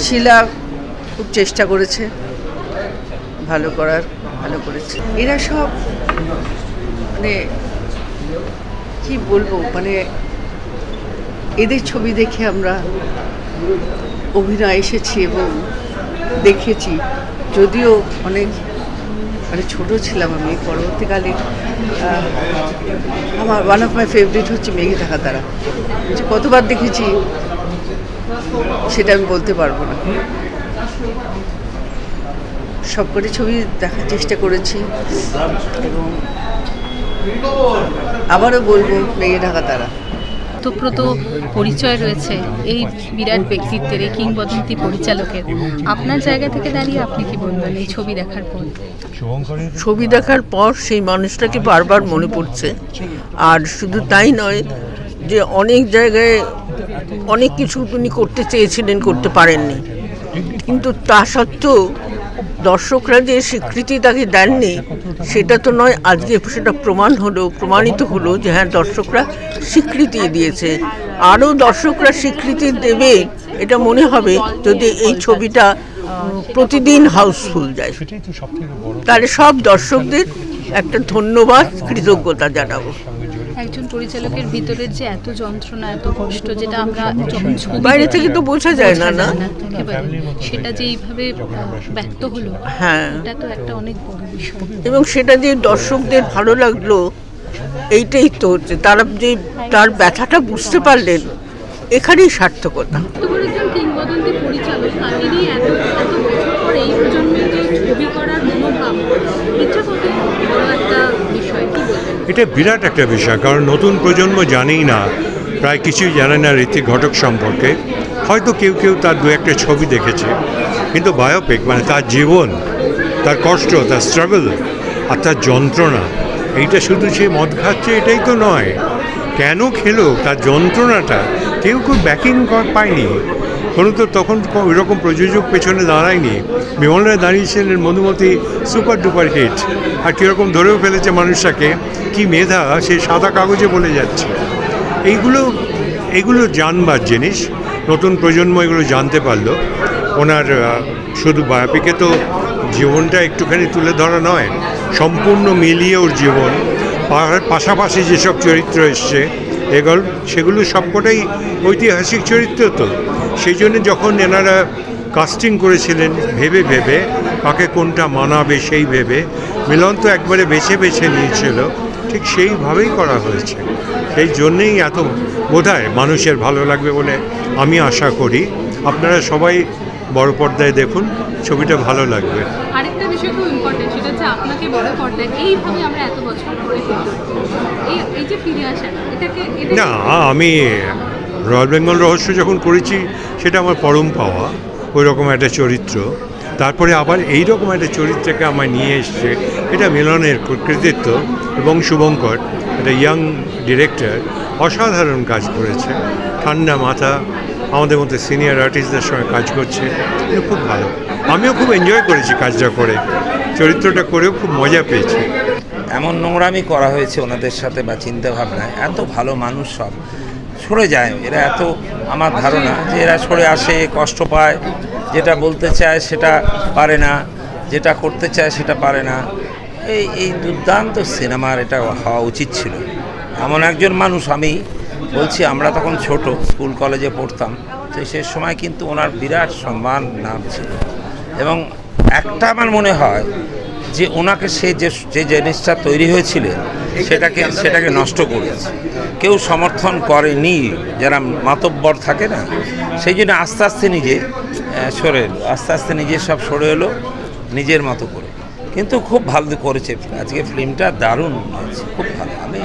শিলা খুব চেষ্টা করেছে ভালো করার, ভালো করেছে। এরা সব মানে কি বলবো, মানে এদের ছবি দেখে আমরা অভিনয় এসেছি এবং দেখেছি। যদিও অনেক মানে ছোটো ছিলাম আমি, পরবর্তীকালে আমার ওয়ান অফ মাই ফেভারিট হচ্ছে মেঘে ঢাকা তারা। কতবার দেখেছি সেটা আমি বলতে পারবো না। সবকটি ছবি দেখার চেষ্টা করেছি এবং আবারও বলবো মেঘে ঢাকা তারা। ওতপ্রোত পরিচয় রয়েছে এই বিরাট ব্যক্তিত্বের, এই কিংবদন্তি পরিচালকের। আপনার জায়গা থেকে দাঁড়িয়ে আপনি কি বলবেন এই ছবি দেখার পর? ছবি দেখার পর সেই মানুষটাকে বারবার মনে পড়ছে। আর শুধু তাই নয়, যে অনেক জায়গায় অনেক কিছু তিনি করতে চেয়েছিলেন, করতে পারেননি, কিন্তু তা সত্ত্বেও দর্শকরা যে স্বীকৃতি তাকে দেননি সেটা তো নয়। আজকে সেটা প্রমাণিত হলো যে হ্যাঁ, দর্শকরা স্বীকৃতি দিয়েছে। আরও দর্শকরা স্বীকৃতি দেবে এটা মনে হবে যদি এই ছবিটা প্রতিদিন হাউসফুল যায়। তাহলে সব দর্শকদের একটা ধন্যবাদ, কৃতজ্ঞতা জানাবো। একজন পরিচালকের ভিতরের যে এত যন্ত্রণা, এত কষ্ট, যেটা আমরা বাইরে থেকে তো বোঝা যায় না, সেটা যে এইভাবে ব্যক্ত হলো, হ্যাঁ, এটা তো একটা অনেক বড় বিষয়। এবং সেটা যে দর্শকদের ভালো লাগলো, এইটাই তো হচ্ছে, তারা যে তার ব্যথাটা বুঝতে পারলেন, এখানেই সার্থকতা। একজন কিংবদন্তি পরিচালক, তিনি এত বছর পরে এই প্রজন্মের যে ছবি করার মনোভাব, এটা কত বড় একটা বিষয়, কি বলবেন? এটা বিরাট একটা বিষয়, কারণ নতুন প্রজন্ম জানেই না, প্রায় কিছুই জানে না ঋত্বিক ঘটক সম্পর্কে। হয়তো কেউ কেউ তার দু একটা ছবি দেখেছে, কিন্তু বায়োপিক মানে তার জীবন, তার কষ্ট, তার স্ট্রাগল আর তার যন্ত্রণা, এইটা শুধু সে মদ খাচ্ছে এটাই তো নয়, কেন খেলো তার যন্ত্রণাটা কেউ ব্যাকিং পায়নি। কোনো তো তখন ওইরকম প্রযোজক পেছনে দাঁড়ায়নি। বিমল রায় দাঁড়িয়েছিলেন মধুমতি সুপার ডুপার হিট, আর কীরকম ধরেও ফেলেছে মানুষটাকে, কি মেধা সে সাদা কাগজে বলে যাচ্ছে। এইগুলো জানবার জিনিস, নতুন প্রজন্ম এগুলো জানতে পারলো। ওনার শুধু বায়োপিকে তো জীবনটা একটুখানি তুলে ধরা নয়, সম্পূর্ণ মিলিয়ে ওর জীবন, পাশাপাশি যেসব চরিত্র এসছে সেগুলো সবকটাই ঐতিহাসিক চরিত্র। তো সেই জন্য যখন এনারা কাস্টিং করেছিলেন ভেবে ভেবে কাকে কোনটা মানাবে সেই ভেবে, মিলন তো একবারে বেছে বেছে নিয়েছিল, ঠিক সেইভাবেই করা হয়েছে। সেই জন্যেই এত বোধহয় মানুষের ভালো লাগবে বলে আমি আশা করি। আপনারা সবাই বড় পর্দায় দেখুন, ছবিটা ভালো লাগবে। আরেকটা বিষয় খুব ইম্পর্টেন্ট, সেটা হচ্ছে আপনাকে বড় পর্দায় এইভাবে আমরা এত বছর পরে এই যে ফিরে আসা, এটাকে না, আমি রয়্যাল বেঙ্গল রহস্য যখন করেছি সেটা আমার পরম পাওয়া, ওই রকম একটা চরিত্র। তারপরে আবার এই রকম একটা চরিত্রকে আমায় নিয়ে এসছে, এটা মিলনের কৃতিত্ব। এবং শুভঙ্কর একটা ইয়াং ডিরেক্টর, অসাধারণ কাজ করেছে, ঠান্ডা মাথা, আমাদের মধ্যে সিনিয়র আর্টিস্টদের সঙ্গে কাজ করছে, এটা খুব ভালো। আমিও খুব এনজয় করেছি কাজটা করে, চরিত্রটা করেও খুব মজা পেয়েছি। এমন নোংরামি করা হয়েছে ওনাদের সাথে বা চিন্তাভাবনায়, এত ভালো মানুষ সব সরে যায় এরা, এত আমার ধারণা যে এরা সরে আসে, কষ্ট পায়, যেটা বলতে চায় সেটা পারে না, যেটা করতে চায় সেটা পারে না। এই দুর্দান্ত সিনেমার এটা হওয়া উচিত ছিল। এমন একজন মানুষ, আমি বলছি আমরা তখন ছোট স্কুল কলেজে পড়তাম, তো সে সময় কিন্তু ওনার বিরাট সম্মান নাম ছিল। এবং একটা আমার মনে হয় যে ওনাকে সে যে জিনিসটা তৈরি হয়েছিলেন সেটাকে নষ্ট করেছে, কেউ সমর্থন করেনি, যারা মাতব্বর থাকে না, সেই জন্য আস্তে আস্তে নিজে সব সরে এলো নিজের মতো করে। কিন্তু খুব ভালো করেছে, আজকে ফিল্মটা দারুণ হয়েছে, খুব ভালো। আমি